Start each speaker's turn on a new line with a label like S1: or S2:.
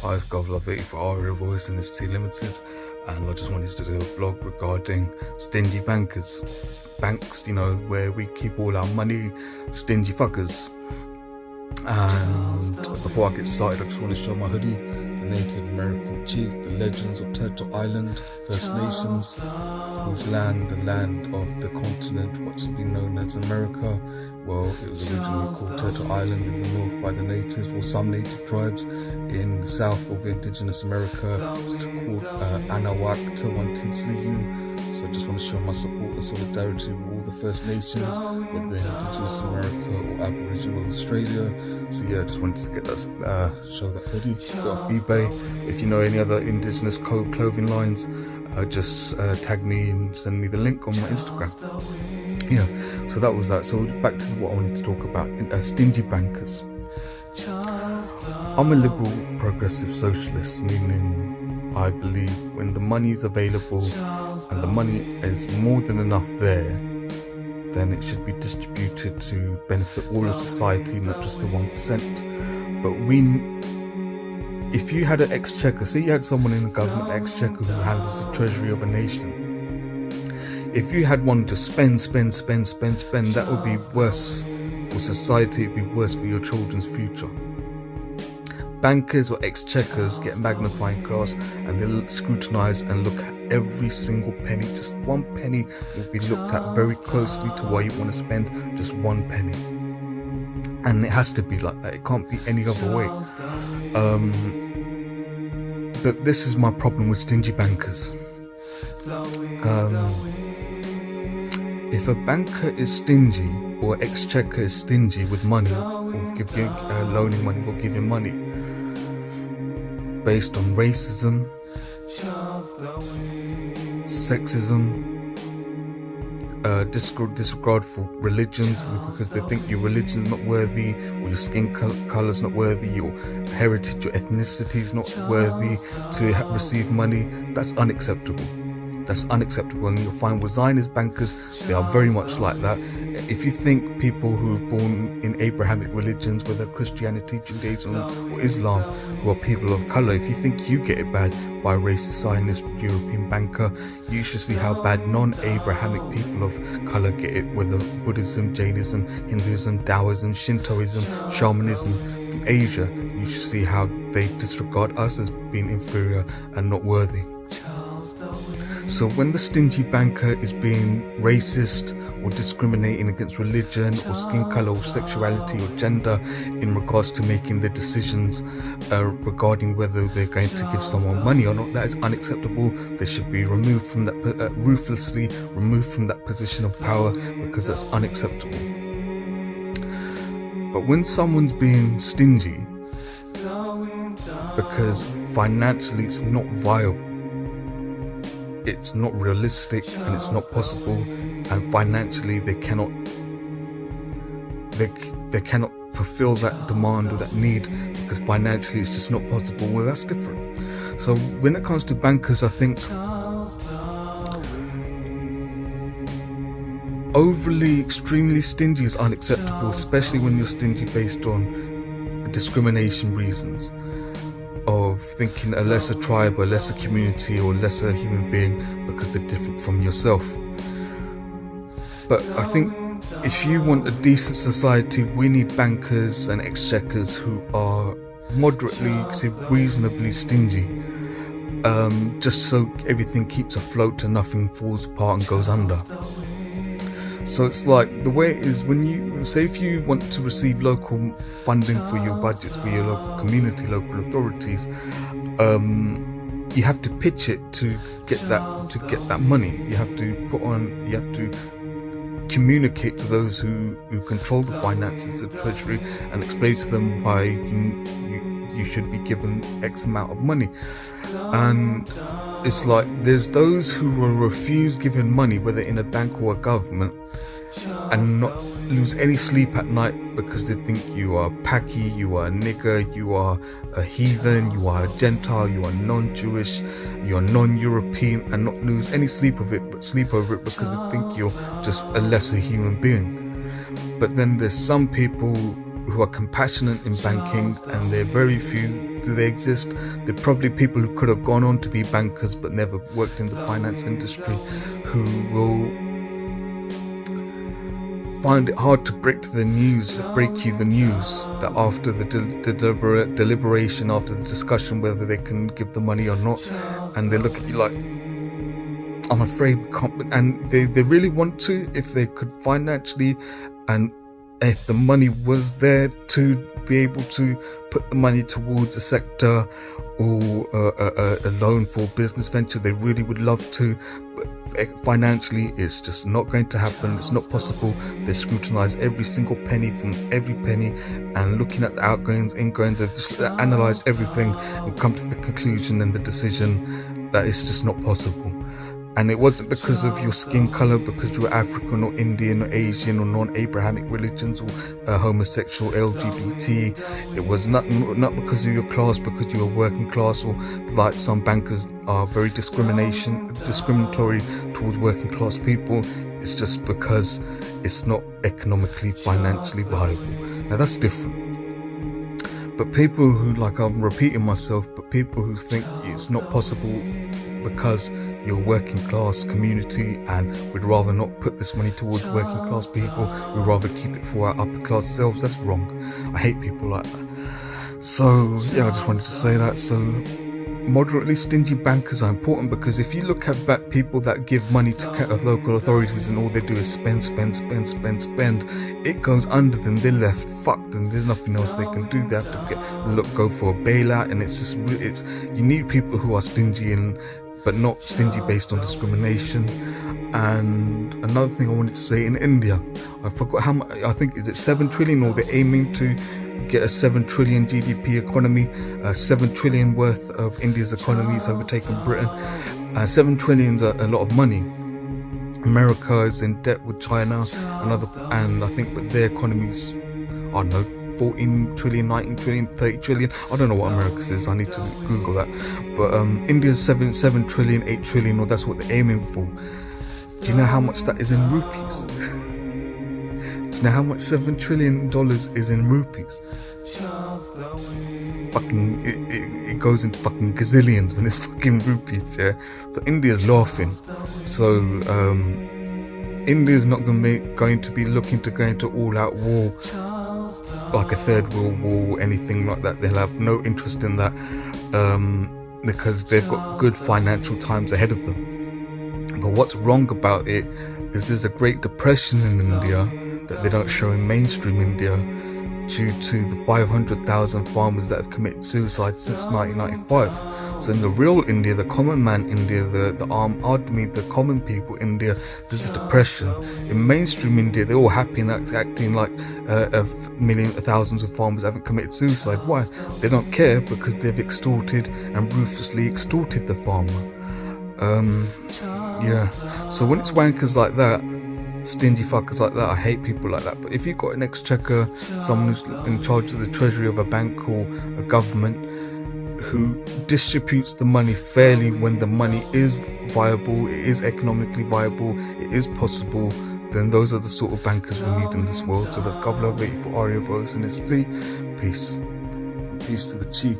S1: Hi, it's Love 84 Aria Voice and it's T Limited, and I just wanted to do a blog regarding stingy bankers. Banks, where we keep all our money, stingy fuckers. And before I get started, I just want to show my hoodie. The Native American chief, the legends of Turtle Island, First Nations, whose land, the land of the continent, what's been known as America. Well, it was originally called Turtle Island in the north by the natives, or some native tribes in the south of indigenous America. It's called Anahuac-Tewantinsuyu. So I just want to show my support and solidarity with all the First Nations, whether indigenous America or Aboriginal Australia. So yeah, I just wanted to get that, show that hoodie. Got off eBay. If you know any other indigenous clothing lines, just tag me and send me the link on my Instagram. Yeah, so that was that. So back to what I wanted to talk about, stingy bankers. I'm a liberal progressive socialist, meaning I believe when the money is available and the money is more than enough there, then it should be distributed to benefit all of society, not just the 1%. But if you had an exchequer, say you had someone in the government exchequer who handles the treasury of a nation, if you had one to spend, that would be worse for society, it would be worse for your children's future. Bankers or exchequers get a magnifying glass and they'll scrutinize and look at every single penny. Just one penny will be looked at very closely to why you want to spend just one penny. And it has to be like that, it can't be any other way. But this is my problem with stingy bankers. If a banker is stingy or exchequer is stingy with money, or loaning money or giving money based on racism, sexism, disregard for religions because they think your religion is not worthy, or your skin color is not worthy, your heritage, your ethnicity is not worthy to receive money, that's unacceptable. That's unacceptable, and you'll find with Zionist bankers, they are very much like that. If you think people who are born in Abrahamic religions, whether Christianity, Judaism or Islam, who are people of colour, if you think you get it bad by a racist Zionist European banker, you should see how bad non-Abrahamic people of colour get it, whether Buddhism, Jainism, Hinduism, Taoism, Shintoism, Shamanism from Asia. You should see how they disregard us as being inferior and not worthy. So when the stingy banker is being racist or discriminating against religion or skin colour or sexuality or gender in regards to making their decisions regarding whether they're going to give someone money or not, that is unacceptable. They should be removed from that, ruthlessly removed from that position of power, because that's unacceptable. But when someone's being stingy because financially it's not viable, it's not realistic and it's not possible, and financially they cannot fulfill that demand or that need because financially it's just not possible, well, that's different. So when it comes to bankers, I think overly extremely stingy is unacceptable, especially when you're stingy based on discrimination reasons of thinking a lesser tribe, a lesser community or lesser human being because they're different from yourself. But I think if you want a decent society, we need bankers and exchequers who are moderately, reasonably stingy, just so everything keeps afloat and nothing falls apart and goes under. So it's like the way it is when you say, if you want to receive local funding for your budgets, for your local community, local authorities, you have to pitch it to get that money. You have to communicate to those who control the finances of the treasury and explain to them why you should be given X amount of money. And it's like there's those who will refuse giving money, whether in a bank or a government, and not lose any sleep at night because they think you are Paki, you are a nigger, you are a heathen, you are a Gentile, you are non-Jewish, you are non-European, and not lose any sleep over it because they think you're just a lesser human being. But then there's some people who are compassionate in banking, and they're very few do they exist? They're probably people who could have gone on to be bankers but never worked in the finance industry, who will find it hard to break you the news that after the deliberation, after the discussion whether they can give the money or not, and they look at you like, I'm afraid we can't. And they really want to, if they could financially, and if the money was there to be able to put the money towards a sector or a loan for business venture, they really would love to, but financially it's just not going to happen. It's not possible. They scrutinize every single penny, from every penny, and looking at the outgoings, ingoings, they've just analyzed everything and come to the conclusion and the decision that it's just not possible. And it wasn't because of your skin color, because you were African or Indian or Asian or non-Abrahamic religions or homosexual, LGBT. It was not because of your class, because you were working class, or like some bankers are very discriminatory towards working class people. It's just because it's not economically, financially viable. Now that's different. But people who, like, I'm repeating myself, but people who think it's not possible because you're a working class community and we'd rather not put this money towards working class people, we'd rather keep it for our upper class selves, that's wrong. I hate people like that. So yeah, I just wanted to say that. So moderately stingy bankers are important, because if you look at back people that give money to local authorities and all they do is spend, it goes under them, they're left fucked, and there's nothing else they can do. They have to go for a bailout, and it's you need people who are stingy, but not stingy based on discrimination. And another thing I wanted to say, in India, I forgot how much, I think, is it 7 trillion, or they're aiming to get a 7 trillion GDP economy. 7 trillion worth of India's economy is overtaking Britain. 7 trillion is a lot of money. America is in debt with China and I think, but their economies, I don't know, 14 trillion, 19 trillion, 30 trillion. I don't know what America's is. I need to Google that. But India's 7 trillion, 8 trillion, or that's what they're aiming for. Do you know how much that is in rupees? Do you know how much $7 trillion is in rupees? Fucking, it goes into fucking gazillions when it's fucking rupees, yeah? So India's laughing. So India's not going to be looking to go into all-out war, like a third world war or anything like that. They'll have no interest in that, because they've got good financial times ahead of them. But what's wrong about it is there's a Great Depression in India that they don't show in mainstream India, due to the 500,000 farmers that have committed suicide since 1995. So in the real India, the common man India, the armed army, the common people India, there's a depression. In mainstream India, they're all happy and acting like thousands of farmers haven't committed suicide. Why? They don't care, because they've extorted and ruthlessly extorted the farmer. Yeah. So when it's wankers like that, stingy fuckers like that, I hate people like that. But if you've got an exchequer, someone who's in charge of the treasury of a bank or a government, who distributes the money fairly when the money is viable, it is economically viable, it is possible, then those are the sort of bankers we need in this world. So that's Governor 84 Aria Voice and it's T. Peace. Peace to the chief.